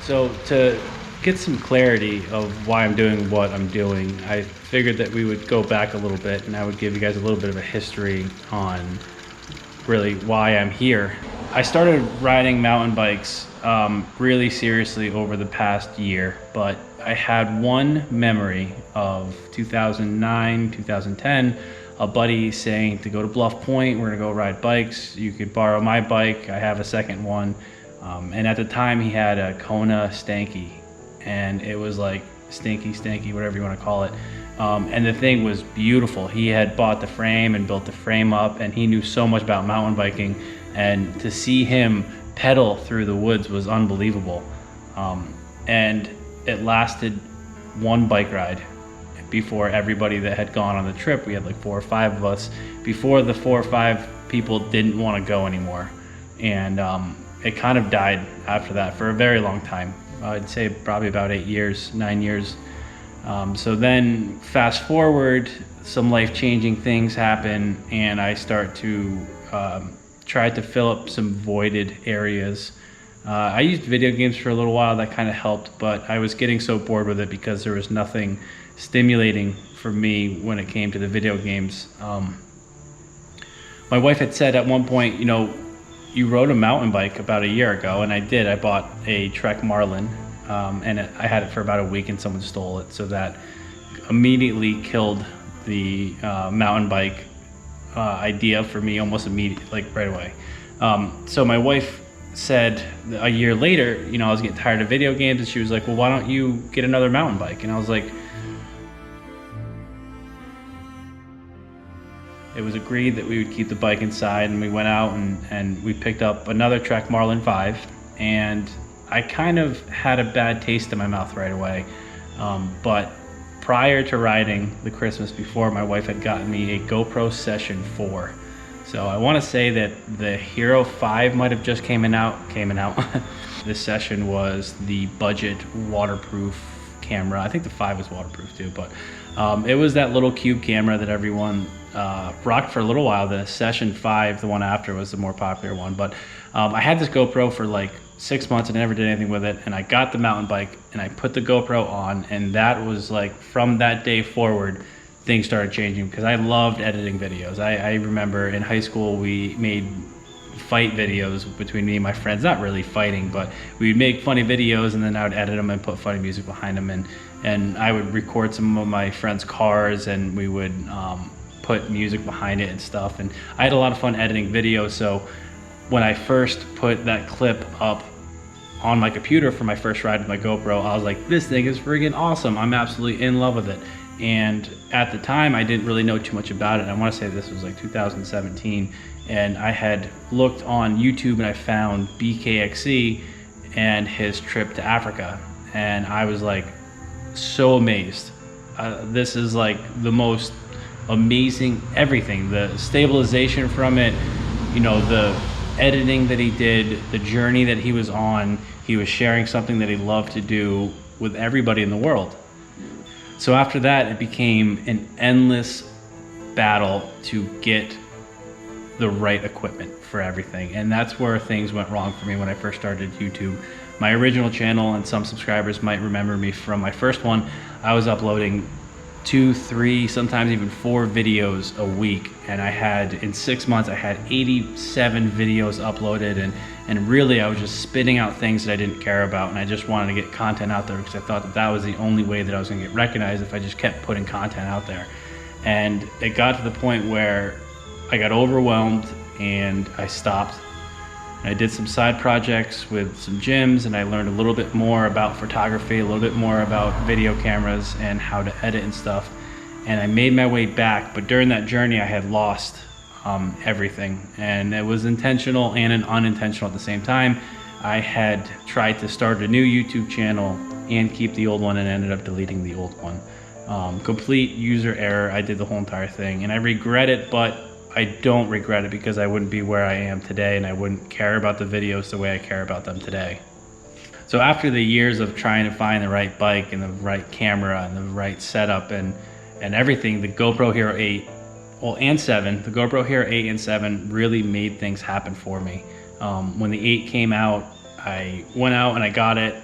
So to get some clarity of why I'm doing what I'm doing, I figured that we would go back a little bit and I would give you guys a little bit of a history on really why I'm here. I started riding mountain bikes really seriously over the past year, but I had one memory of 2009, 2010, a buddy saying to go to Bluff Point, we're gonna go ride bikes. You could borrow my bike, I have a second one. And at the time he had a Kona Stanky, and it was like stinky, whatever you want to call it. And the thing was beautiful. He had bought the frame and built the frame up, and he knew so much about mountain biking, and to see him pedal through the woods was unbelievable. And it lasted one bike ride before everybody that had gone on the trip. We had like 4 or 5 of us. Before the 4 or 5 people didn't want to go anymore. And it kind of died after that for a very long time. I'd say probably about 8 years, 9 years. So then fast forward, some life-changing things happen, and I start to try to fill up some voided areas. I used video games for a little while, that kind of helped, but I was getting so bored with it because there was nothing stimulating for me when it came to the video games. My wife had said at one point, you know, you rode a mountain bike about a year ago, and I did. I bought a Trek Marlin, and I had it for about a week, and someone stole it, so that immediately killed the mountain bike idea for me almost immediately, like right away. So my wife said a year later, you know, I was getting tired of video games, and she was like, well, why don't you get another mountain bike? And I was like, it was agreed that we would keep the bike inside, and we went out and we picked up another Trek Marlin 5, and I kind of had a bad taste in my mouth right away. But prior to riding the Christmas before, my wife had gotten me a GoPro Session 4. So I want to say that the Hero 5 might have just came out. This Session was the budget waterproof camera. I think the 5 was waterproof too, but it was that little cube camera that everyone rocked for a little while. The Session 5, the one after, was the more popular one. But I had this GoPro for like 6 months and never did anything with it. And I got the mountain bike and I put the GoPro on, and that was like, from that day forward, things started changing because I loved editing videos. I remember in high school we made fight videos between me and my friends, not really fighting, but we'd make funny videos, and then I would edit them and put funny music behind them, and I would record some of my friends' cars, and we would put music behind it and stuff, and I had a lot of fun editing videos. So when I first put that clip up on my computer for my first ride with my GoPro, I was like, this thing is friggin' awesome. I'm absolutely in love with it. And at the time I didn't really know too much about it. I want to say this was like 2017, and I had looked on YouTube and I found BKXC and his trip to Africa, and I was like so amazed. This is like the most amazing everything, the stabilization from it, you know, the editing that he did, the journey that he was on. He was sharing something that he loved to do with everybody in the world. So after that, it became an endless battle to get the right equipment for everything. And that's where things went wrong for me when I first started YouTube. My original channel, and some subscribers might remember me from my first one, I was uploading 2, 3, sometimes even 4 videos a week. And I had, in 6 months, I had 87 videos uploaded, and really I was just spitting out things that I didn't care about, and I just wanted to get content out there because I thought that that was the only way that I was gonna get recognized, if I just kept putting content out there. And it got to the point where I got overwhelmed and I stopped. I did some side projects with some gyms, and I learned a little bit more about photography, a little bit more about video cameras and how to edit and stuff. And I made my way back, but during that journey I had lost everything, and it was intentional and unintentional at the same time. I had tried to start a new YouTube channel and keep the old one, and ended up deleting the old one. Complete user error. I did the whole entire thing, and I regret it, but I don't regret it because I wouldn't be where I am today, and I wouldn't care about the videos the way I care about them today. So after the years of trying to find the right bike and the right camera and the right setup and everything, the GoPro Hero 8, well, and 7, the GoPro Hero 8 and 7 really made things happen for me. When the 8 came out, I went out and I got it,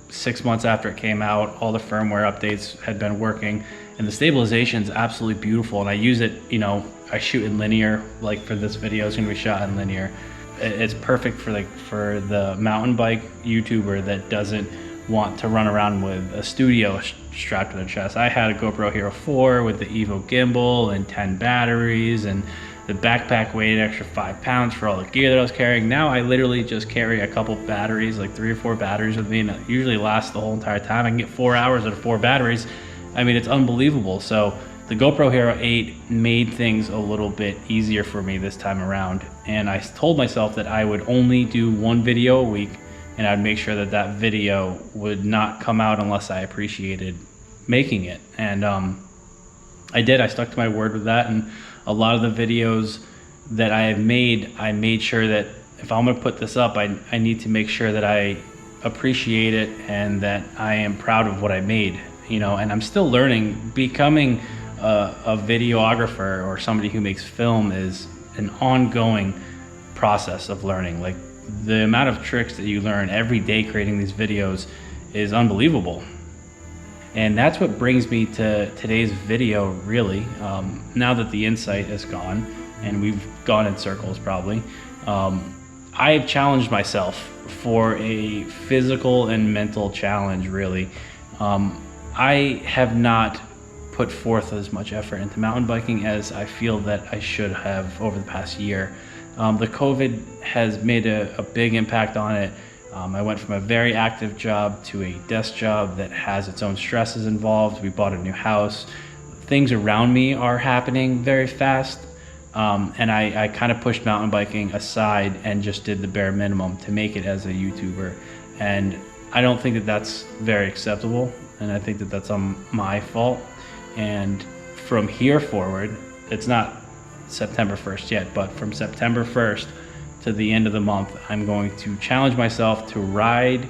6 months after it came out. All the firmware updates had been working, and the stabilization is absolutely beautiful. And I use it, you know, I shoot in linear, like for this video, it's gonna be shot in linear. It's perfect for the mountain bike YouTuber that doesn't want to run around with a studio strapped to their chest. I had a GoPro Hero 4 with the Evo gimbal and 10 batteries, and the backpack weighed an extra 5 pounds for all the gear that I was carrying. Now I literally just carry a couple batteries, like 3 or 4 batteries with me, and it usually lasts the whole entire time. I can get 4 hours out of 4 batteries. I mean, it's unbelievable. So the GoPro Hero 8 made things a little bit easier for me this time around. And I told myself that I would only do 1 video a week, and I'd make sure that that video would not come out unless I appreciated making it. And I did. I stuck to my word with that. And a lot of the videos that I have made, I made sure that if I'm gonna put this up, I need to make sure that I appreciate it and that I am proud of what I made, you know. And I'm still learning. Becoming a videographer or somebody who makes film is an ongoing process of learning. Like, the amount of tricks that you learn every day creating these videos is unbelievable. And that's what brings me to today's video, really. Now that the insight is gone and we've gone in circles probably, I've challenged myself for a physical and mental challenge, really. I have not put forth as much effort into mountain biking as I feel that I should have over the past year. The COVID has made a big impact on it. I went from a very active job to a desk job that has its own stresses involved. We bought a new house. Things around me are happening very fast. And I kind of pushed mountain biking aside and just did the bare minimum to make it as a YouTuber. And I don't think that that's very acceptable. And I think that that's my fault. And from here forward, it's not September 1st yet, but from September 1st to the end of the month, I'm going to challenge myself to ride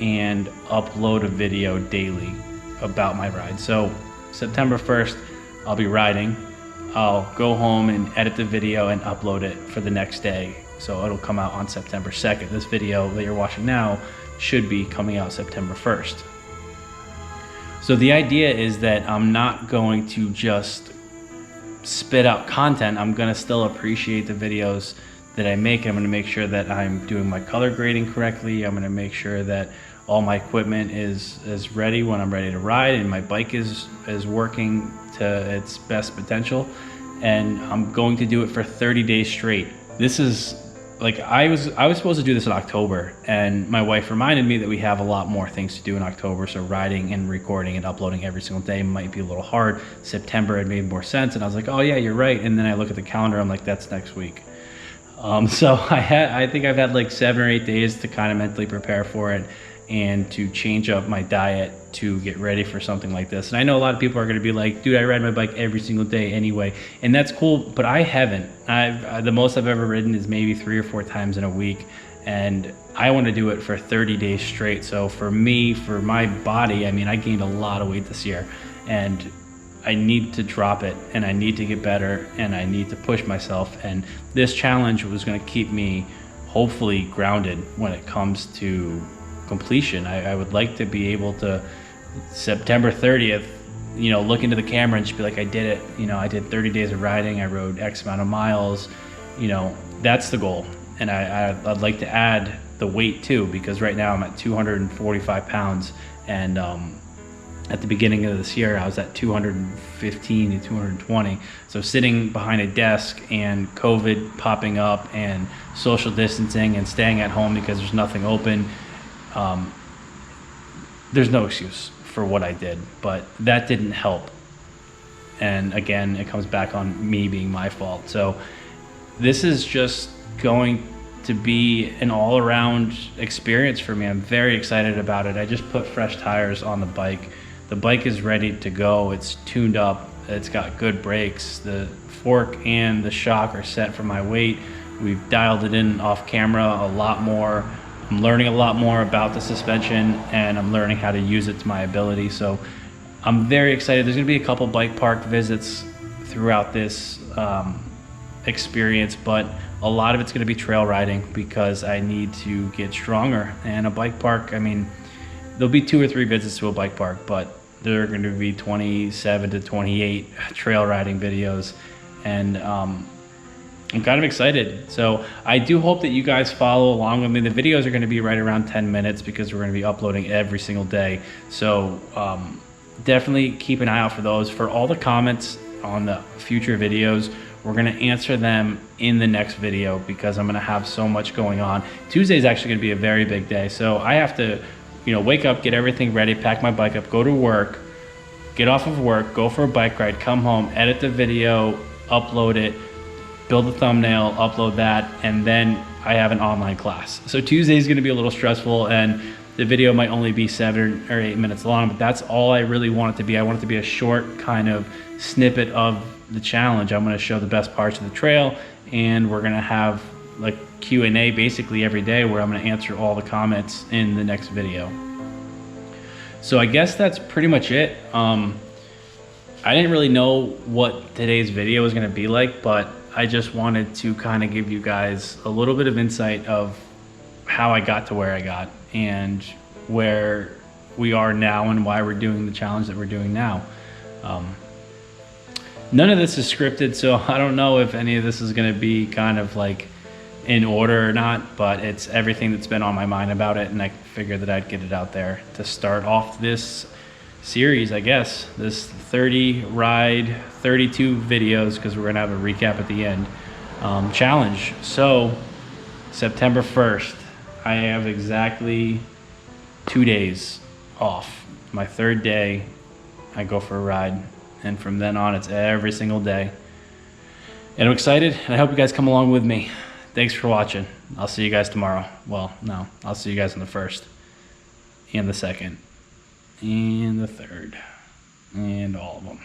and upload a video daily about my ride. So September 1st, I'll be riding. I'll go home and edit the video and upload it for the next day. So it'll come out on September 2nd. This video that you're watching now should be coming out September 1st. So the idea is that I'm not going to just spit out content. I'm going to still appreciate the videos that I make. I'm going to make sure that I'm doing my color grading correctly. I'm going to make sure that all my equipment is ready when I'm ready to ride, and my bike is working to its best potential. And I'm going to do it for 30 days straight. This is like, I was supposed to do this in October, and my wife reminded me that we have a lot more things to do in October, so riding and recording and uploading every single day might be a little hard. September it made more sense, and I was like, oh yeah, you're right. And then I look at the calendar, I'm like, that's next week. So I think I've had like 7 or 8 days to kind of mentally prepare for it and to change up my diet to get ready for something like this. And I know a lot of people are going to be like, dude, I ride my bike every single day anyway. And that's cool, but I haven't. The most I've ever ridden is maybe 3 or 4 times in a week. And I want to do it for 30 days straight. So for me, for my body, I mean, I gained a lot of weight this year, and I need to drop it, and I need to get better, and I need to push myself. And this challenge was going to keep me hopefully grounded when it comes to completion. I would like to be able to, September 30th, you know, look into the camera and just be like, I did it. You know, I did 30 days of riding. I rode X amount of miles. You know, that's the goal. And I'd like to add the weight too, because right now I'm at 245 pounds. And at the beginning of this year, I was at 215 to 220. So sitting behind a desk and COVID popping up and social distancing and staying at home because there's nothing open, there's no excuse for what I did, but that didn't help. And again, it comes back on me being my fault. So this is just going to be an all-around experience for me. I'm very excited about it. I just put fresh tires on the bike. The bike is ready to go. It's tuned up. It's got good brakes. The fork and the shock are set for my weight. We've dialed it in off camera a lot more. I'm learning a lot more about the suspension, and I'm learning how to use it to my ability. So I'm very excited. There's gonna be a couple bike park visits throughout this experience, but a lot of it's gonna be trail riding because I need to get stronger. And a bike park, I mean, there'll be 2 or 3 visits to a bike park, but there are going to be 27 to 28 trail riding videos, and I'm kind of excited. So I do hope that you guys follow along with me. The videos are going to be right around 10 minutes because we're going to be uploading every single day. So definitely keep an eye out for those. For all the comments on the future videos, we're going to answer them in the next video because I'm going to have so much going on. Tuesday is actually going to be a very big day. So I have to, wake up, get everything ready, pack my bike up, go to work, get off of work, go for a bike ride, come home, edit the video, upload it, build a thumbnail, upload that, and then I have an online class. So Tuesday is going to be a little stressful, and the video might only be 7 or 8 minutes long, but that's all I really want it to be. I want it to be a short kind of snippet of the challenge. I'm going to show the best parts of the trail, and we're going to have like Q&A basically every day where I'm going to answer all the comments in the next video. So I guess that's pretty much it. I didn't really know what today's video was going to be like, but I just wanted to kind of give you guys a little bit of insight of how I got to where I got and where we are now and why we're doing the challenge that we're doing now. None of this is scripted, so I don't know if any of this is going to be kind of like in order or not, but it's everything that's been on my mind about it, and I figured that I'd get it out there to start off this series, I guess. This 30 ride, 32 videos, because we're going to have a recap at the end, challenge. So September 1st, I have exactly 2 days off. My 3rd day, I go for a ride, and from then on, it's every single day. And I'm excited, and I hope you guys come along with me. Thanks for watching. I'll see you guys tomorrow. Well, no, I'll see you guys on the 1st, and the 2nd, and the 3rd, and all of them.